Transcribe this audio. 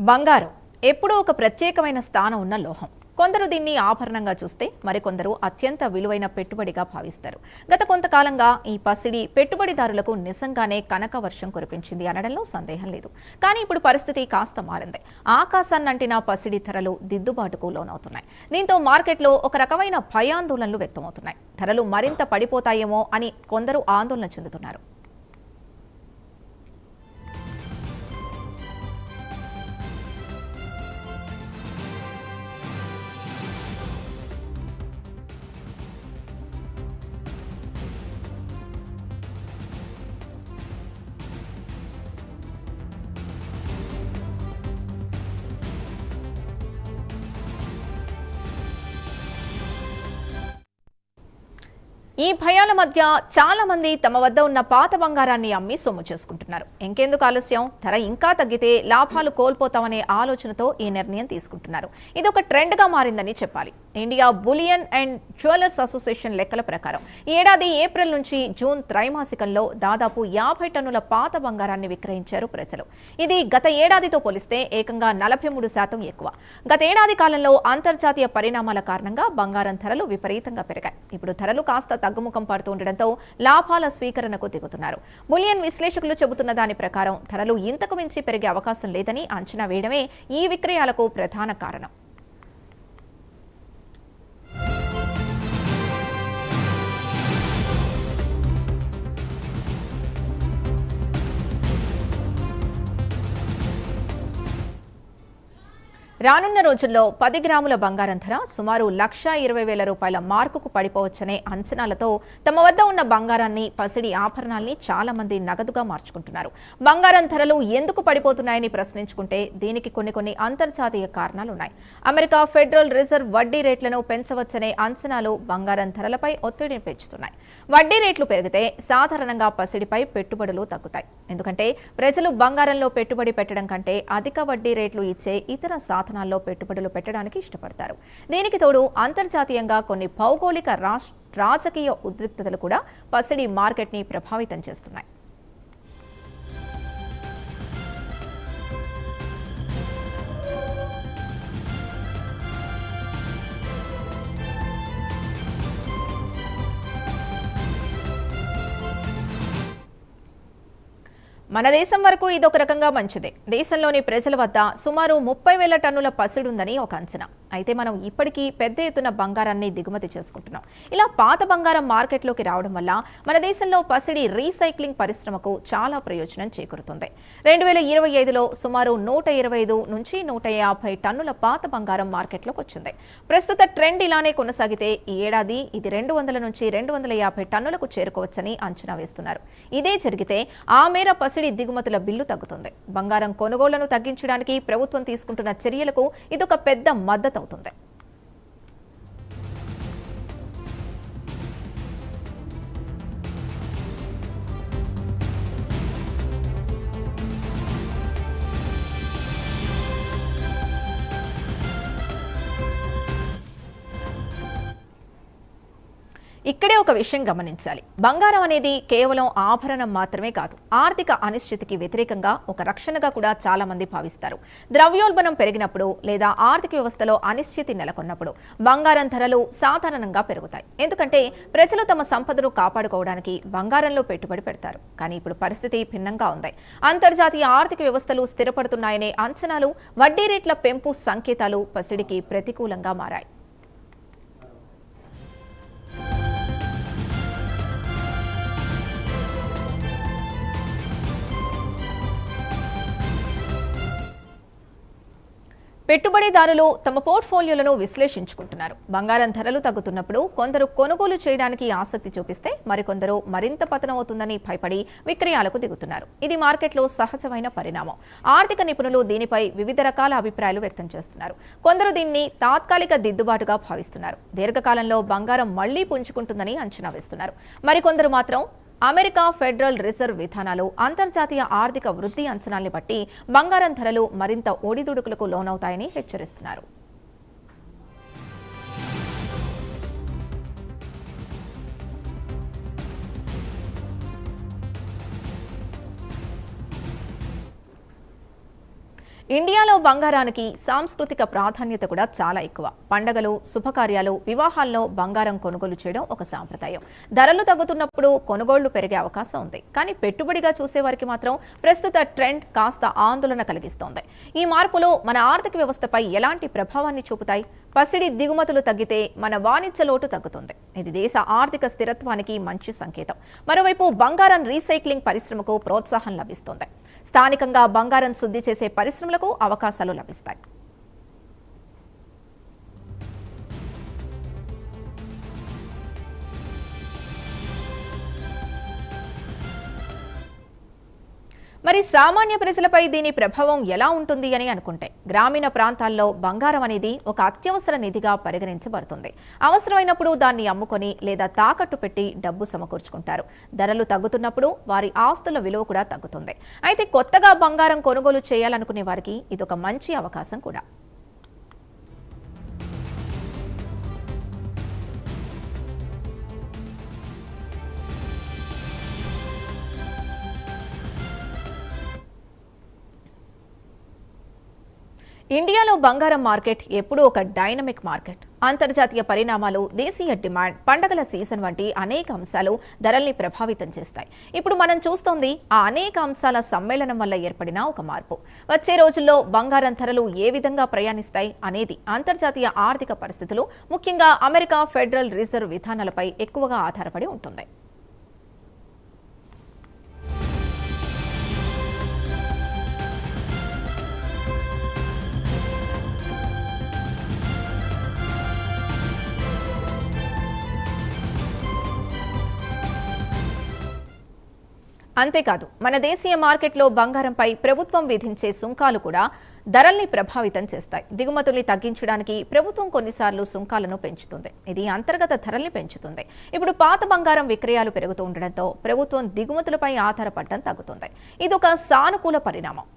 బంగారం ఎప్పుడూ ఒక ప్రత్యేకమైన స్థానం ఉన్న లోహం. కొందరు దీన్ని ఆభరణంగా చూస్తే మరికొందరు అత్యంత విలువైన పెట్టుబడిగా భావిస్తారు. గత కొంతకాలంగా ఈ పసిడి పెట్టుబడిదారులకు నిజంగానే కనక వర్షం కురిపించింది అనడంలో సందేహం లేదు. కానీ ఇప్పుడు పరిస్థితి కాస్త మారింది. ఆకాశాన్నంటిన పసిడి ధరలు దిద్దుబాటుకు లోనవుతున్నాయి. దీంతో మార్కెట్లో ఒక రకమైన భయాందోళనలు వ్యక్తమవుతున్నాయి. ధరలు మరింత పడిపోతాయేమో అని కొందరు ఆందోళన చెందుతున్నారు. ఈ భయాల మధ్య చాలా మంది తమ వద్ద ఉన్న పాత బంగారాన్ని అమ్మి సొమ్ము చేసుకుంటున్నారు. ఇంకెందుకు ఆలస్యం, ధర ఇంకా తగ్గితే లాభాలు కోల్పోతామనే ఆలోచనతో ఈ నిర్ణయం తీసుకుంటున్నారు. ఇది ఒక ట్రెండ్ గా మారిందని చెప్పాలి. India bullion and jewellers association లెక్కల ప్రకారం ఈ ఏడాది ఏప్రిల్ నుంచి జూన్ త్రైమాసికంలో దాదాపు 50 టన్నుల పాత బంగారాన్ని విక్రయించారు ప్రజలు. ఇది గత ఏడాదితో పోలిస్తే ఏకంగా 43% ఎక్కువ. గత ఏడాది కాలంలో అంతర్జాతీయ పరిణామాల కారణంగా బంగారం ధరలు విపరీతంగా పెరిగాయి. ఇప్పుడు ధరలు కాస్త తగ్గుముఖం పడుతుండటంతో లాభాల స్వీకరణకు దిగుతున్నారు. బులియన్ విశ్లేషకులు చెబుతున్న దాని ప్రకారం ధరలు ఇంతకు మించి పెరిగే అవకాశం లేదని అంచనా వేయడమే ఈ విక్రయాలకు ప్రధాన కారణం. రానున్న రోజుల్లో 10 గ్రాముల బంగారం ధర సుమారు ₹1,20,000 మార్కుకు పడిపోవచ్చనే అంచనాలతో తమ వద్ద ఉన్న బంగారాన్ని, పసిడి ఆభరణాల్ని చాలా మంది నగదుగా మార్చుకుంటున్నారు. బంగారం ధరలు ఎందుకు పడిపోతున్నాయని ప్రశ్నించుకుంటే దీనికి కొన్ని అంతర్జాతీయ కారణాలున్నాయి. అమెరికా ఫెడరల్ రిజర్వ్ వడ్డీ రేట్లను పెంచవచ్చనే అంచనాలు బంగారం ధరలపై ఒత్తిడిని పెంచుతున్నాయి. వడ్డీ రేట్లు పెరిగితే సాధారణంగా పసిడిపై పెట్టుబడులు తగ్గుతాయి. ఎందుకంటే ప్రజలు బంగారంలో పెట్టుబడి పెట్టడం కంటే అధిక వడ్డీ రేట్లు ఇచ్చే ఇతర సాధనాల్లో పెట్టుబడులు పెట్టడానికి ఇష్టపడతారు. దీనికి తోడు అంతర్జాతీయంగా కొన్ని భౌగోళిక రాజకీయ ఉద్రిక్తతలు కూడా పసిడి మార్కెట్ని ప్రభావితం చేస్తున్నాయి. మన దేశం వరకు ఇదొక రకంగా మంచిదే. దేశంలోని ప్రజల వద్ద సుమారు 30,000 టన్నుల పసిడుందని ఒక అంచనా. అయితే మనం ఇప్పటికీ పెద్ద ఎత్తున బంగారాన్ని దిగుమతి చేసుకుంటున్నాం. ఇలా పాత బంగారం మార్కెట్లోకి రావడం వల్ల మన దేశంలో పసిడి రీసైక్లింగ్ పరిశ్రమకు చాలా ప్రయోజనం చేకూరుతుంది. 2025లో సుమారు 125 నుంచి 150 టన్నుల పాత బంగారం మార్కెట్లోకి వచ్చింది. ప్రస్తుత ట్రెండ్ ఇలానే కొనసాగితే ఈ ఏడాది ఇది 200 నుంచి 250 టన్నులకు చేరుకోవచ్చని అంచనా వేస్తున్నారు. ఇదే జరిగితే ఆ మేర పసిడి దిగుమతుల బిల్లు తగ్గుతుంది. బంగారం కొనుగోళ్లను తగ్గించడానికి ప్రభుత్వం తీసుకుంటున్న చర్యలకు ఇదొక పెద్ద మద్దతవుతుంది. ఇక్కడే ఒక విషయం గమనించాలి. బంగారం అనేది కేవలం ఆభరణం మాత్రమే కాదు, ఆర్థిక అనిశ్చితికి వ్యతిరేకంగా ఒక రక్షణగా కూడా చాలా మంది భావిస్తారు. ద్రవ్యోల్బణం పెరిగినప్పుడు లేదా ఆర్థిక వ్యవస్థలో అనిశ్చితి నెలకొన్నప్పుడు బంగారం ధరలు సాధారణంగా పెరుగుతాయి. ఎందుకంటే ప్రజలు తమ సంపదను కాపాడుకోవడానికి బంగారంలో పెట్టుబడి పెడతారు. కానీ ఇప్పుడు పరిస్థితి భిన్నంగా ఉంది. అంతర్జాతీయ ఆర్థిక వ్యవస్థలు స్థిరపడుతున్నాయనే అంచనాలు, వడ్డీ రేట్ల పెంపు సంకేతాలు పసిడికి ప్రతికూలంగా మారాయి. పెట్టుబడిదారులు తమ పోర్ట్ఫోలియోలను విశ్లేషించుకుంటున్నారు. బంగారం ధరలు తగ్గుతున్నప్పుడు కొందరు కొనుగోలు చేయడానికి ఆసక్తి చూపిస్తే మరికొందరు మరింత పతనమవుతుందని భయపడి విక్రయాలకు దిగుతున్నారు. ఇది మార్కెట్లో సహజమైన పరిణామం. ఆర్థిక నిపుణులు దీనిపై వివిధ రకాల అభిప్రాయాలు వ్యక్తం చేస్తున్నారు. కొందరు దీన్ని తాత్కాలిక దిద్దుబాటుగా భావిస్తున్నారు. దీర్ఘకాలంలో బంగారం మళ్లీ పుంజుకుంటుందని అంచనా వేస్తున్నారు. మరికొందరు మాత్రం అమెరికా ఫెడరల్ రిజర్వ్ విధానాలు, అంతర్జాతీయ ఆర్థిక వృద్ధి అంచనాల్ని బట్టి బంగారం ధరలు మరింత ఒడిదుడుకులకు లోనవుతాయని హెచ్చరిస్తున్నారు. ఇండియాలో బంగారానికి సాంస్కృతిక ప్రాధాన్యత కూడా చాలా ఎక్కువ. పండగలు, శుభకార్యాలు, వివాహాల్లో బంగారం కొనుగోలు చేయడం ఒక సాంప్రదాయం. ధరలు తగ్గుతున్నప్పుడు కొనుగోళ్లు పెరిగే అవకాశం ఉంది. కానీ పెట్టుబడిగా చూసేవారికి మాత్రం ప్రస్తుత ట్రెండ్ కాస్త ఆందోళన కలిగిస్తోంది. ఈ మార్పులు మన ఆర్థిక వ్యవస్థపై ఎలాంటి ప్రభావాన్ని చూపుతాయి? పసిడి దిగుమతులు తగ్గితే మన వాణిజ్య లోటు తగ్గుతుంది. ఇది దేశ ఆర్థిక స్థిరత్వానికి మంచి సంకేతం. మరోవైపు బంగారం రీసైక్లింగ్ పరిశ్రమకు ప్రోత్సాహం లభిస్తోంది. స్థానికంగా బంగారం శుద్ధి చేసే పరిశ్రమలకు అవకాశాలు లభిస్తాయి. మరి సామాన్య ప్రజలపై దీని ప్రభావం ఎలా ఉంటుంది అని అనుకుంటే, గ్రామీణ ప్రాంతాల్లో బంగారం అనేది ఒక అత్యవసర నిధిగా పరిగణించబడుతుంది. అవసరమైనప్పుడు దాన్ని అమ్ముకొని లేదా తాకట్టు పెట్టి డబ్బు సమకూర్చుకుంటారు. ధరలు తగ్గుతున్నప్పుడు వారి ఆస్తుల విలువ కూడా తగ్గుతుంది. అయితే కొత్తగా బంగారం కొనుగోలు చేయాలనుకునే వారికి ఇదొక మంచి అవకాశం కూడా. ఇండియాలో బంగారం మార్కెట్ ఎప్పుడూ ఒక డైనమిక్ మార్కెట్. అంతర్జాతీయ పరిణామాలు, దేశీయ డిమాండ్, పండగల సీజన్ వంటి అనేక అంశాలు ధరల్ని ప్రభావితం చేస్తాయి. ఇప్పుడు మనం చూస్తోంది ఆ అనేక అంశాల సమ్మేళనం వల్ల ఏర్పడిన ఒక మార్పు. వచ్చే రోజుల్లో బంగారం ధరలు ఏ విధంగా ప్రయాణిస్తాయి అనేది అంతర్జాతీయ ఆర్థిక పరిస్థితులు, ముఖ్యంగా అమెరికా ఫెడరల్ రిజర్వ్ విధానాలపై ఎక్కువగా ఆధారపడి ఉంటుంది. అంతేకాదు, మన దేశీయ మార్కెట్లో బంగారంపై ప్రభుత్వం విధించే సుంకాలు కూడా ధరల్ని ప్రభావితం చేస్తాయి. దిగుమతుల్ని తగ్గించడానికి ప్రభుత్వం కొన్నిసార్లు సుంకాలను పెంచుతుంది. ఇది అంతర్గత ధరల్ని పెంచుతుంది. ఇప్పుడు పాత బంగారం విక్రయాలు పెరుగుతూ ఉండడంతో ప్రభుత్వం దిగుమతులపై ఆధారపడడం తగ్గుతుంది. ఇది ఒక సానుకూల పరిణామం.